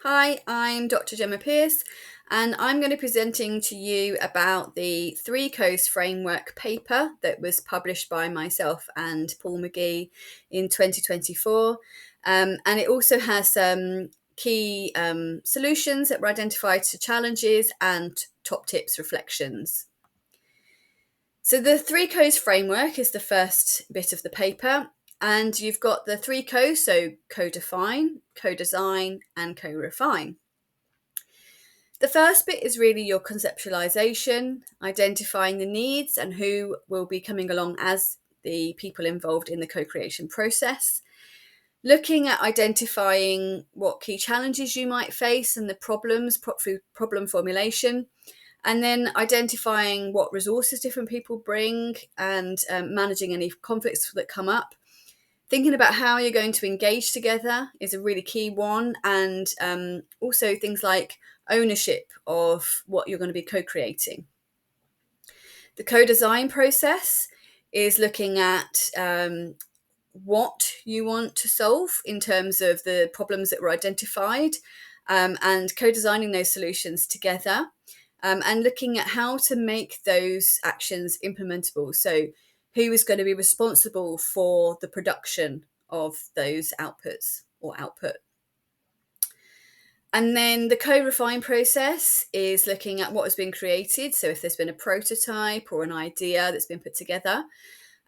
Hi, I'm Dr. Gemma Pearce, and I'm going to be presenting to you about the Three Co's Framework paper that was published by myself and Paul Magee in 2024. And it also has some key solutions that were identified to challenges and top tips reflections. So the Three Co's framework is the first bit of the paper, and you've got the three Co's, so co-define, co-design, and co-refine. The first bit is really your conceptualization, identifying the needs and who will be coming along as the people involved in the co-creation process. Looking at identifying what key challenges you might face and the problems, problem formulation, and then identifying what resources different people bring and managing any conflicts that come up. Thinking about how you're going to engage together is a really key one, and also things like ownership of what you're going to be co-creating. The co-design process is looking at what you want to solve in terms of the problems that were identified, and co-designing those solutions together, and looking at how to make those actions implementable. So who is going to be responsible for the production of those outputs or output. And then the co-refine process is looking at what has been created. So if there's been a prototype or an idea that's been put together,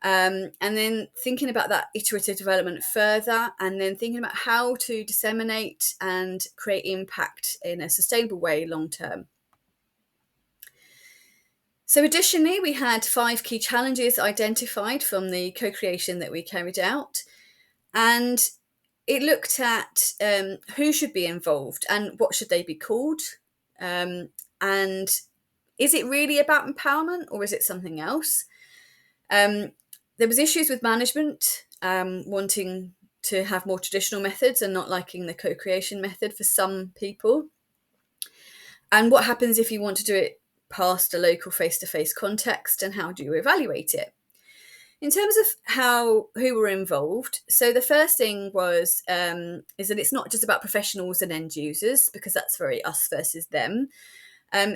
and then thinking about that iterative development further, and then thinking about how to disseminate and create impact in a sustainable way long term. So additionally, we had 5 key challenges identified from the co-creation that we carried out. And it looked at who should be involved and what should they be called. And is it really about empowerment or is it something else? There was issues with management, wanting to have more traditional methods and not liking the co-creation method for some people. And what happens if you want to do it past a local face-to-face context, and how do you evaluate it? In terms of who were involved, so the first thing was is that it's not just about professionals and end users, because that's very us versus them.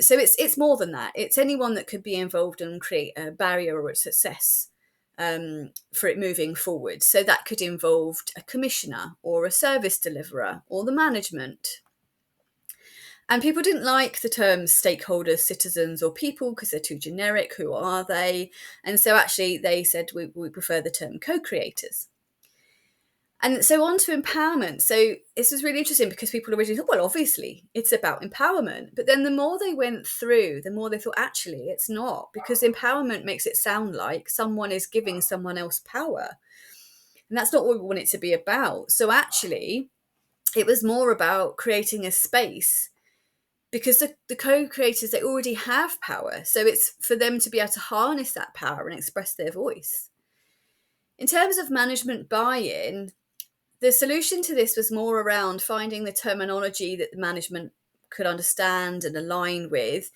So it's more than that. It's anyone that could be involved and create a barrier or a success for it moving forward. So that could involve a commissioner or a service deliverer or the management. And people didn't like the terms stakeholders, citizens, or people because they're too generic. Who are they? And so actually they said we prefer the term co-creators. And so on to empowerment. So this was really interesting because people originally thought, well, obviously it's about empowerment. But then the more they went through, the more they thought, actually, it's not, because empowerment makes it sound like someone is giving someone else power. And that's not what we want it to be about. So actually, it was more about creating a space, because the co-creators, they already have power. So it's for them to be able to harness that power and express their voice. In terms of management buy-in, the solution to this was more around finding the terminology that the management could understand and align with,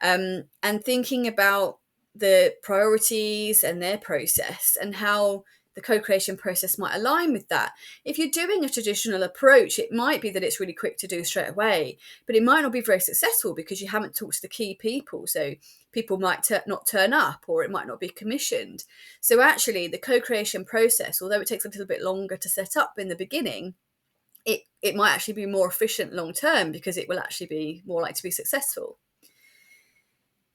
and thinking about the priorities and their process and how the co-creation process might align with that. If you're doing a traditional approach, it might be that it's really quick to do straight away, but it might not be very successful because you haven't talked to the key people. So people might not turn up, or it might not be commissioned. So actually the co-creation process, although it takes a little bit longer to set up in the beginning, it might actually be more efficient long term because it will actually be more likely to be successful.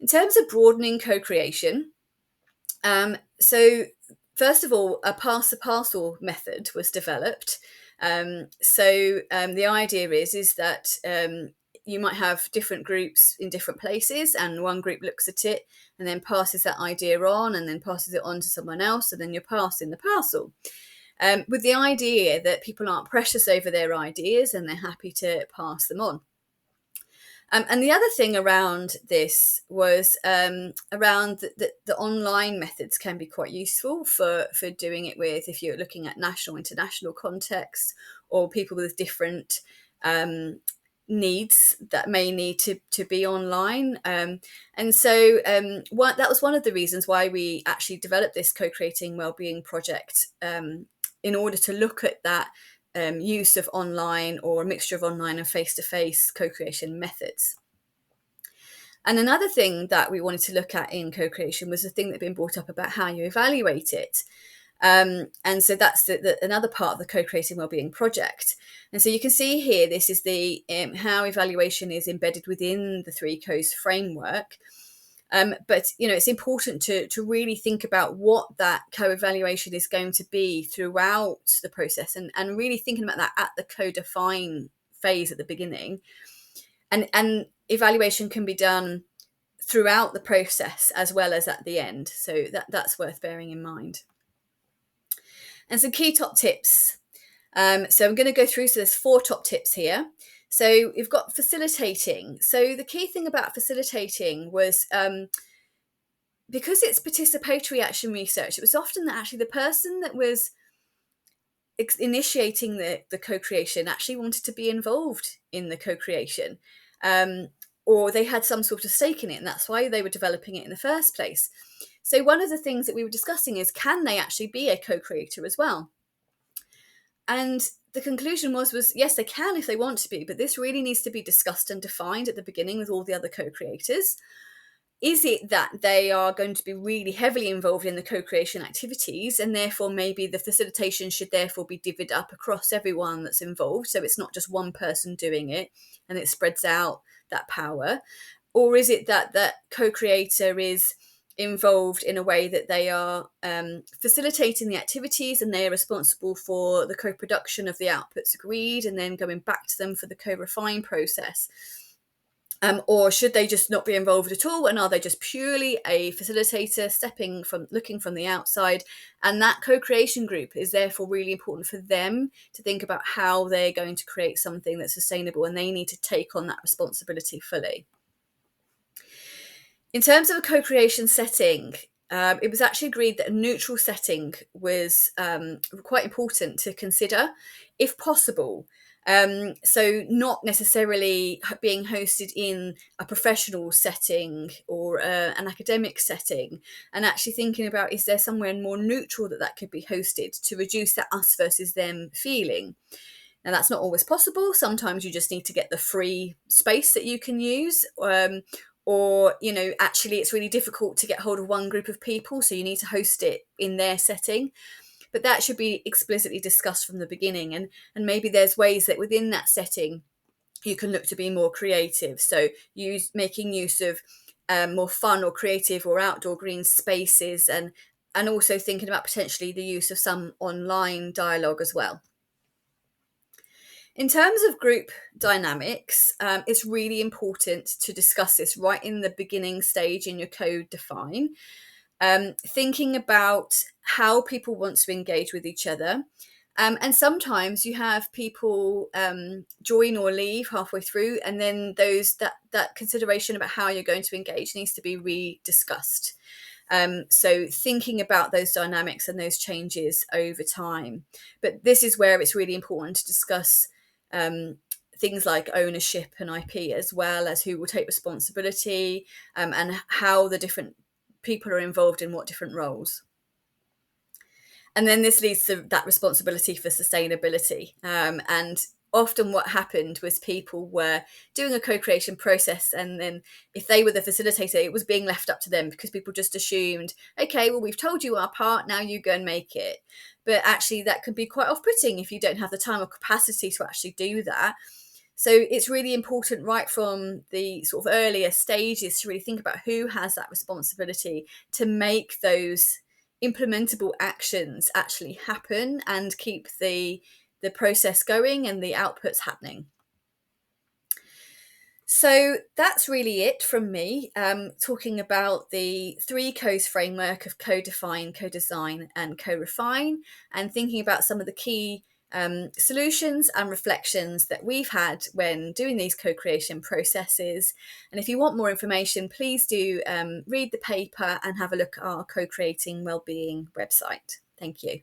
In terms of broadening co-creation, so first of all, a pass the parcel method was developed. The idea is that you might have different groups in different places, and one group looks at it and then passes that idea on, and then passes it on to someone else, and then you're passing the parcel. With the idea that people aren't precious over their ideas and they're happy to pass them on. And the other thing around this was around the online methods can be quite useful for doing it with, if you're looking at national, international context, or people with different needs that may need to be online. That was one of the reasons why we actually developed this co-creating wellbeing project, in order to look at that use of online or a mixture of online and face-to-face co-creation methods. And another thing that we wanted to look at in co-creation was the thing that had been brought up about how you evaluate it. And so that's another part of the co-creating wellbeing project. And so you can see here, this is the how evaluation is embedded within the 3 Co's framework. But it's important to really think about what that co-evaluation is going to be throughout the process, and really thinking about that at the co-define phase at the beginning. And evaluation can be done throughout the process as well as at the end. So that's worth bearing in mind. And some key top tips. So I'm going to go through, so there's 4 top tips here. So we've got facilitating. So the key thing about facilitating was, because it's participatory action research, it was often that actually the person that was initiating the co-creation actually wanted to be involved in the co-creation, or they had some sort of stake in it, and that's why they were developing it in the first place. So one of the things that we were discussing is, can they actually be a co-creator as well? And the conclusion was yes, they can if they want to be, but this really needs to be discussed and defined at the beginning with all the other co-creators. Is it that they are going to be really heavily involved in the co-creation activities, and therefore maybe the facilitation should therefore be divvied up across everyone that's involved, so it's not just one person doing it and it spreads out that power? Or is it that that co-creator is involved in a way that they are facilitating the activities, and they are responsible for the co-production of the outputs agreed and then going back to them for the co-refine process? Or should they just not be involved at all, and are they just purely a facilitator looking from the outside? And that co-creation group is therefore really important for them to think about how they're going to create something that's sustainable, and they need to take on that responsibility fully. In terms of a co-creation setting, it was actually agreed that a neutral setting was quite important to consider, if possible. So not necessarily being hosted in a professional setting or an academic setting, and actually thinking about, is there somewhere more neutral that could be hosted to reduce that us versus them feeling? Now, that's not always possible. Sometimes you just need to get the free space that you can use, or actually it's really difficult to get hold of one group of people, so you need to host it in their setting. But that should be explicitly discussed from the beginning, and maybe there's ways that within that setting you can look to be more creative, so making use of more fun or creative or outdoor green spaces, and also thinking about potentially the use of some online dialogue as well. In terms of group dynamics, it's really important to discuss this right in the beginning stage in your code define, thinking about how people want to engage with each other. And sometimes you have people join or leave halfway through, and then that consideration about how you're going to engage needs to be rediscussed. So thinking about those dynamics and those changes over time. But this is where it's really important to discuss things like ownership and IP, as well as who will take responsibility, and how the different people are involved in what different roles. And then this leads to that responsibility for sustainability. And often what happened was people were doing a co-creation process, and then if they were the facilitator, it was being left up to them, because people just assumed, okay, well, we've told you our part, now you go and make it. But actually that could be quite off-putting if you don't have the time or capacity to actually do that. So it's really important right from the sort of earlier stages to really think about who has that responsibility to make those implementable actions actually happen and keep the process going and the outputs happening. So that's really it from me, talking about the 3 Co's framework of co-define, co-design, and co-refine, and thinking about some of the key solutions and reflections that we've had when doing these co-creation processes. And if you want more information, please do read the paper and have a look at our Co-Creating Wellbeing website. Thank you.